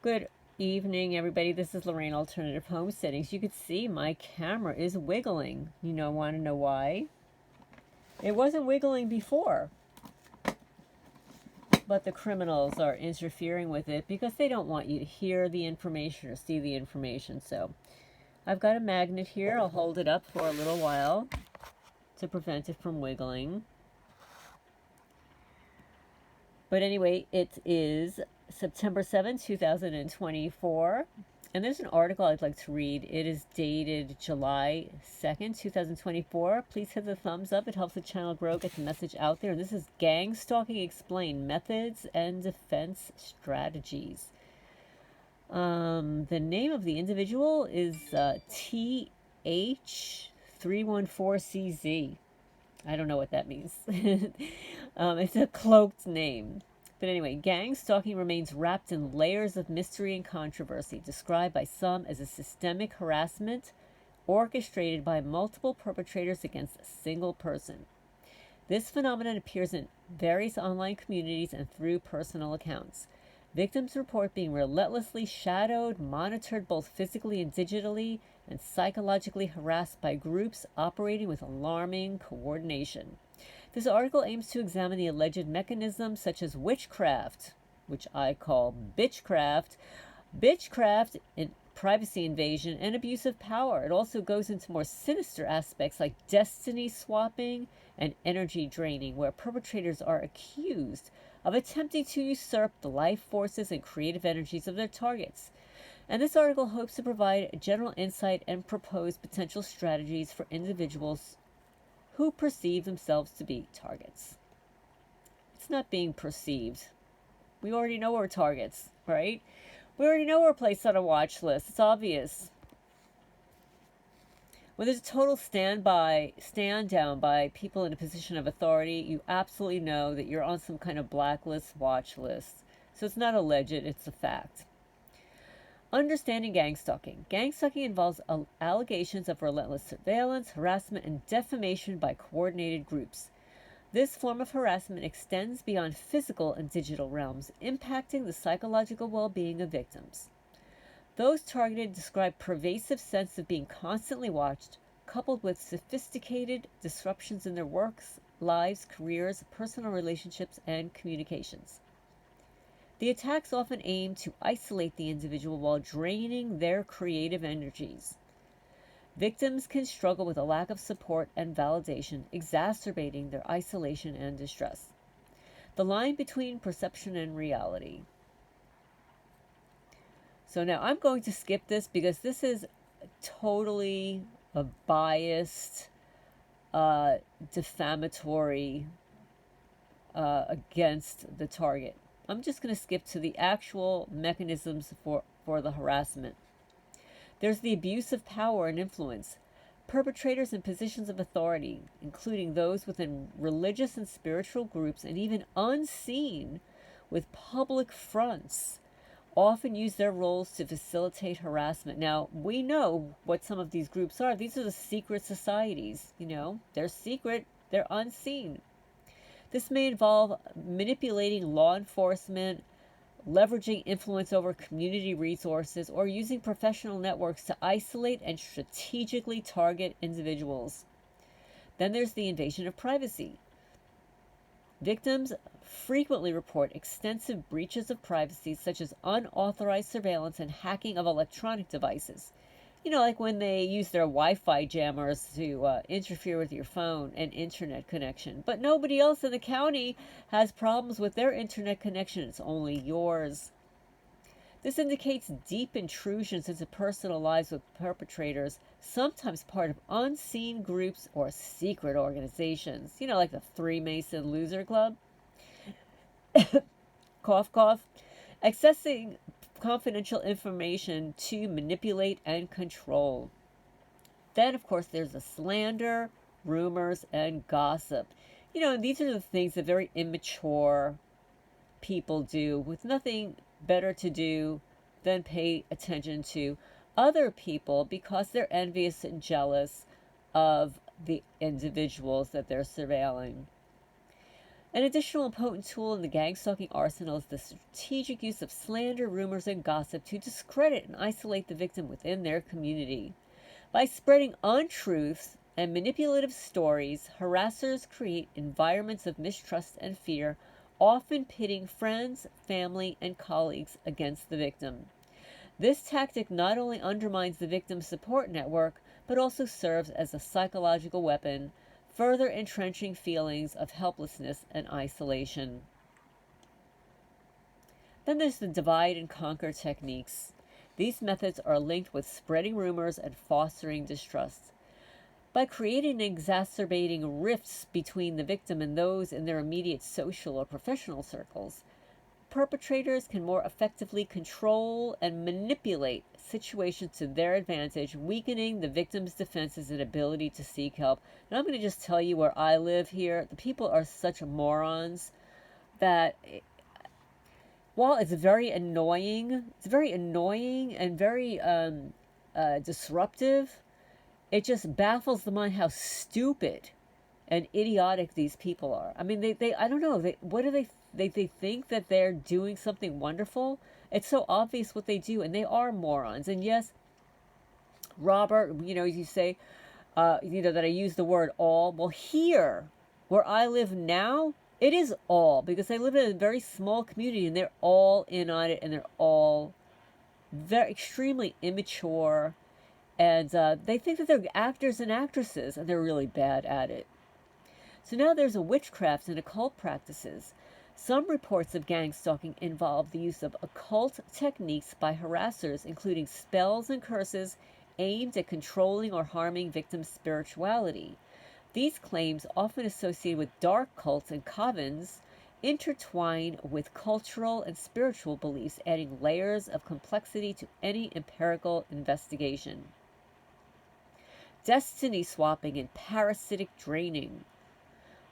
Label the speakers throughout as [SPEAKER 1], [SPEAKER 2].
[SPEAKER 1] Good evening, everybody. This is Lorraine, Alternative Home Settings. You can see my camera is wiggling. Want to know why? It wasn't wiggling before, but the criminals are interfering with it because they don't want you to hear the information or see the information. So I've got a magnet here. I'll hold it up for a little while to prevent it from wiggling. But anyway, it is September 7th, 2024. And there's an article I'd like to read. It is dated July 2nd, 2024. Please hit the thumbs up. It helps the channel grow, get the message out there. And this is Gang-stalking Explained, Methods and Defense Strategies. The name of the individual is Th34tz. I don't know what that means. It's a cloaked name. But anyway, gang stalking remains wrapped in layers of mystery and controversy, described by some as a systemic harassment orchestrated by multiple perpetrators against a single person. This phenomenon appears in various online communities and through personal accounts. Victims report being relentlessly shadowed, monitored both physically and digitally, and psychologically harassed by groups operating with alarming coordination. This article aims to examine the alleged mechanisms such as witchcraft, which I call bitchcraft, privacy invasion, and abuse of power. It also goes into more sinister aspects like destiny swapping and energy draining, where perpetrators are accused of attempting to usurp the life forces and creative energies of their targets. And this article hopes to provide general insight and propose potential strategies for individuals who perceive themselves to be targets. It's not being perceived. We already know we're targets, right? We already know we're placed on a watch list. It's obvious. When there's a total stand down by people in a position of authority, you absolutely know that you're on some kind of blacklist, watch list. So it's not alleged, it's a fact. Understanding gang-stalking. Gang-stalking involves allegations of relentless surveillance, harassment, and defamation by coordinated groups. This form of harassment extends beyond physical and digital realms, impacting the psychological well-being of victims. Those targeted describe pervasive sense of being constantly watched, coupled with sophisticated disruptions in their works, lives, careers, personal relationships, and communications. The attacks often aim to isolate the individual while draining their creative energies. Victims can struggle with a lack of support and validation, exacerbating their isolation and distress. The line between perception and reality. So now I'm going to skip this because this is totally a biased, defamatory against the target. I'm just going to skip to the actual mechanisms for the harassment. There's the abuse of power and influence. Perpetrators in positions of authority, including those within religious and spiritual groups and even unseen with public fronts, often use their roles to facilitate harassment. Now, we know what some of these groups are. These are the secret societies, They're secret, they're unseen. This may involve manipulating law enforcement, leveraging influence over community resources, or using professional networks to isolate and strategically target individuals. Then there's the invasion of privacy. Victims frequently report extensive breaches of privacy, such as unauthorized surveillance and hacking of electronic devices. Like when they use their Wi-Fi jammers to interfere with your phone and internet connection. But nobody else in the county has problems with their internet connection. It's only yours. This indicates deep intrusions into personal lives with perpetrators, sometimes part of unseen groups or secret organizations. Like the Freemason Loser Club. Cough, cough. Accessing confidential information to manipulate and control. Then, of course, there's the slander, rumors, and gossip. These are the things that very immature people do with nothing better to do than pay attention to other people because they're envious and jealous of the individuals that they're surveilling. An additional potent tool in the gang-stalking arsenal is the strategic use of slander, rumors, and gossip to discredit and isolate the victim within their community. By spreading untruths and manipulative stories, harassers create environments of mistrust and fear, often pitting friends, family, and colleagues against the victim. This tactic not only undermines the victim's support network, but also serves as a psychological weapon, further entrenching feelings of helplessness and isolation. Then there's the divide and conquer techniques. These methods are linked with spreading rumors and fostering distrust. By creating and exacerbating rifts between the victim and those in their immediate social or professional circles, perpetrators can more effectively control and manipulate situations to their advantage, weakening the victim's defenses and ability to seek help. And I'm going to just tell you where I live here, the people are such morons that while it's very annoying and very disruptive, it just baffles the mind how stupid and idiotic these people are. I mean, they I don't know, what do they think that they're doing something wonderful? It's so obvious what they do, and they are morons. And yes, Robert, you say, that I use the word all. Well, here, where I live now, it is all, because I live in a very small community, and they're all in on it, and they're all very extremely immature, and they think that they're actors and actresses, and they're really bad at it. So now there's a witchcraft and occult practices. Some reports of gang stalking involve the use of occult techniques by harassers, including spells and curses aimed at controlling or harming victims' spirituality. These claims, often associated with dark cults and covens, intertwine with cultural and spiritual beliefs, adding layers of complexity to any empirical investigation. Destiny swapping and parasitic draining.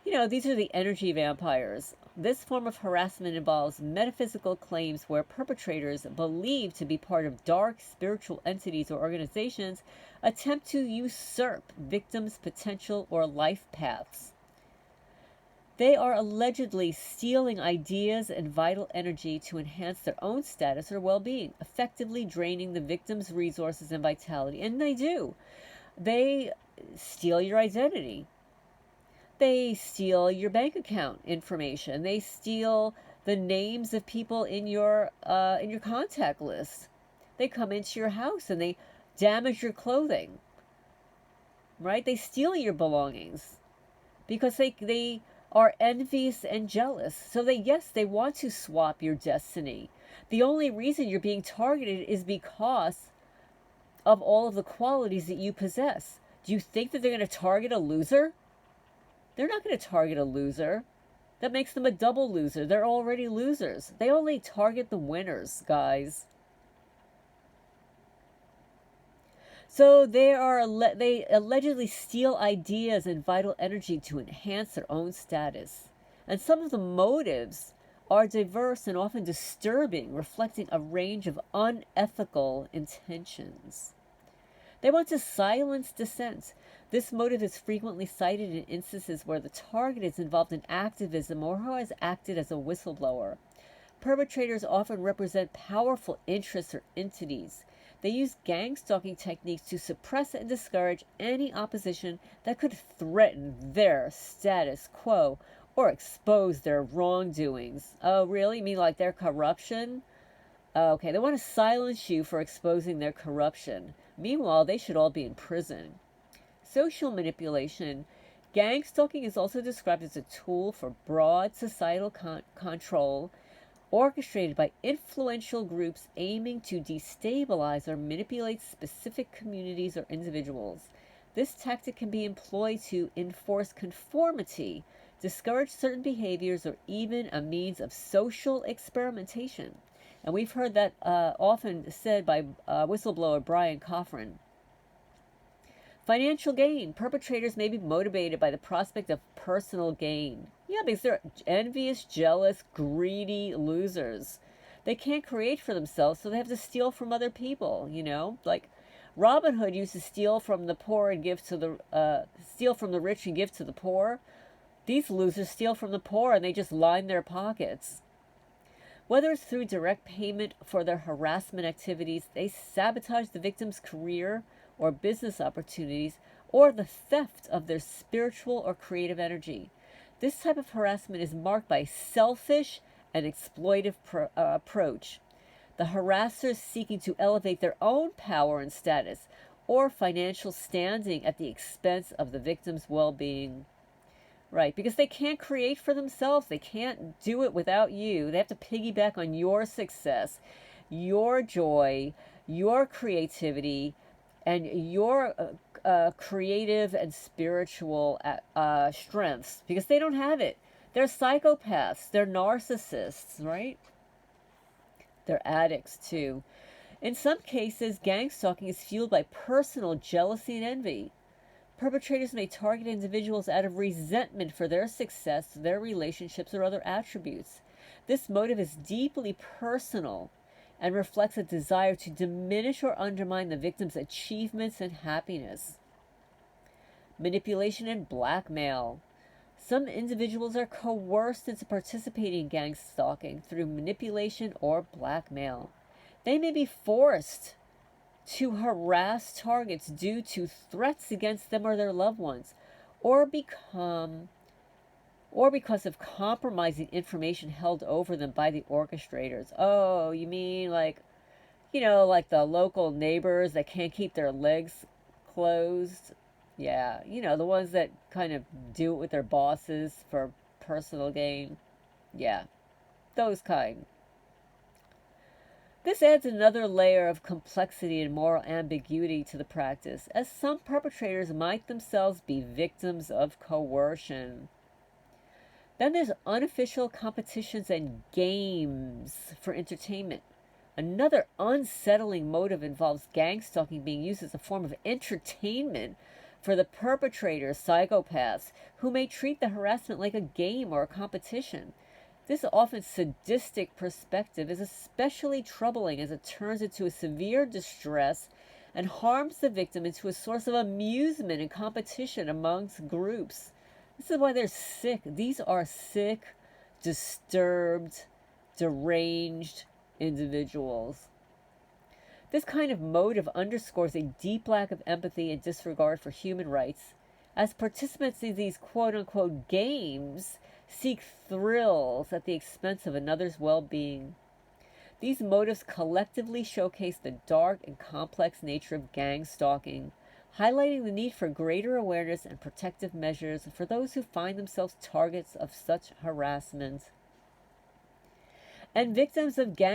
[SPEAKER 1] These are the energy vampires. This form of harassment involves metaphysical claims where perpetrators, believed to be part of dark spiritual entities or organizations, attempt to usurp victims' potential or life paths. They are allegedly stealing ideas and vital energy to enhance their own status or well-being, effectively draining the victim's resources and vitality. And they do. They steal your identity. They steal your bank account information. They steal the names of people in your contact list. They come into your house and they damage your clothing. Right? They steal your belongings because they are envious and jealous. So they want to swap your destiny. The only reason you're being targeted is because of all of the qualities that you possess. Do you think that they're going to target a loser? They're not going to target a loser. That makes them a double loser. They're already losers. They only target the winners, guys. So they allegedly steal ideas and vital energy to enhance their own status. And some of the motives are diverse and often disturbing, reflecting a range of unethical intentions. They want to silence dissent. This motive is frequently cited in instances where the target is involved in activism or who has acted as a whistleblower. Perpetrators often represent powerful interests or entities. They use gang-stalking techniques to suppress and discourage any opposition that could threaten their status quo or expose their wrongdoings. Oh, really? You mean like their corruption? Okay, they want to silence you for exposing their corruption. Meanwhile, they should all be in prison. Social manipulation. Gang stalking is also described as a tool for broad societal control, orchestrated by influential groups aiming to destabilize or manipulate specific communities or individuals. This tactic can be employed to enforce conformity, discourage certain behaviors, or even a means of social experimentation. And we've heard that often said by whistleblower Brian Coffrin. Financial gain. Perpetrators may be motivated by the prospect of personal gain. Yeah, because they're envious, jealous, greedy losers. They can't create for themselves, so they have to steal from other people, Like Robin Hood used to steal from the poor and give to the steal from the rich and give to the poor. These losers steal from the poor and they just line their pockets. Whether it's through direct payment for their harassment activities, they sabotage the victim's career or business opportunities, or the theft of their spiritual or creative energy. This type of harassment is marked by selfish and exploitive approach. The harassers seeking to elevate their own power and status or financial standing at the expense of the victim's well-being. Right, because they can't create for themselves. They can't do it without you. They have to piggyback on your success, your joy, your creativity, and your creative and spiritual strengths, because they don't have it. They're psychopaths. They're narcissists, right? They're addicts, too. In some cases, gang stalking is fueled by personal jealousy and envy. Perpetrators may target individuals out of resentment for their success, their relationships, or other attributes. This motive is deeply personal and reflects a desire to diminish or undermine the victim's achievements and happiness. Manipulation and blackmail. Some individuals are coerced into participating in gang stalking through manipulation or blackmail. They may be forced to harass targets due to threats against them or their loved ones, or because of compromising information held over them by the orchestrators. Oh, you mean like the local neighbors that can't keep their legs closed? Yeah, the ones that kind of do it with their bosses for personal gain. Yeah, those kind. This adds another layer of complexity and moral ambiguity to the practice, as some perpetrators might themselves be victims of coercion. Then there's unofficial competitions and games for entertainment. Another unsettling motive involves gang stalking being used as a form of entertainment for the perpetrators, psychopaths, who may treat the harassment like a game or a competition. This often sadistic perspective is especially troubling as it turns into a severe distress and harms the victim into a source of amusement and competition amongst groups. This is why they're sick. These are sick, disturbed, deranged individuals. This kind of motive underscores a deep lack of empathy and disregard for human rights, as participants in these quote-unquote games seek thrills at the expense of another's well-being. These motives collectively showcase the dark and complex nature of gang stalking, highlighting the need for greater awareness and protective measures for those who find themselves targets of such harassment. And victims of gang